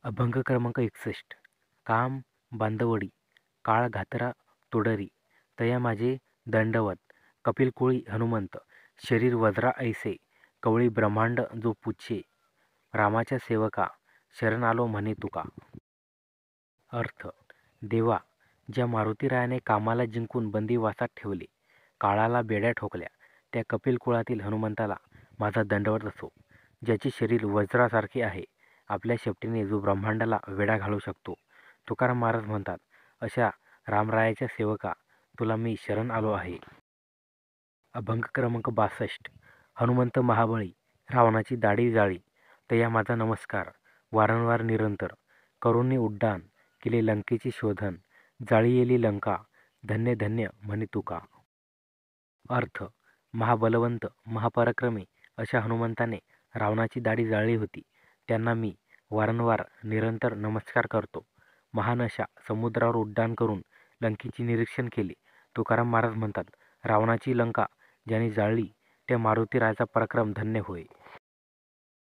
अभंग क्रमांक 61. काम बांधवडी काळ घातरा तोडरी तया माझे दंडवत कपिलकुळी हनुमंत शरीर वज्रा ऐसे कवळी ब्रह्मांड जो पुच्छे रामाच्या सेवका शरण आलो म्हणे तुका. अर्थ. देवा, ज्या मारुतीरायाने कामाला जिंकून बंदिवासात ठेवले, काळाला बेड्या ठोकल्या, त्या कपिल कुळातील हनुमंताला माझा दंडवत असो. ज्याचे शरीर वज्रासारखे आहे, आपल्या शेपटीने जो ब्रह्मांडाला वेढा घालू शकतो. तुकाराम महाराज म्हणतात, अशा रामरायाच्या सेवका तुला मी शरण आलो आहे. अभंग क्रमांक 62. हनुमंत महाबळी रावणाची दाढी जाळी तया माझा नमस्कार वारंवार निरंतर करुणी उड्डाण केले लंकेची शोधन जाळी येली लंका धन्य धन्य म्हणे तुका. अर्थ. महाबलवंत महापराक्रमी अशा हनुमंताने रावणाची दाढी जाळली होती. त्यांना मी वारंवार निरंतर नमस्कार करतो. महान अशा समुद्रावर उड्डाण करून लंकेचे निरीक्षण केले. तुकाराम महाराज म्हणतात, रावणाची लंका ज्याने जाळली त्या मारुतीरायाचा पराक्रम धन्य होय.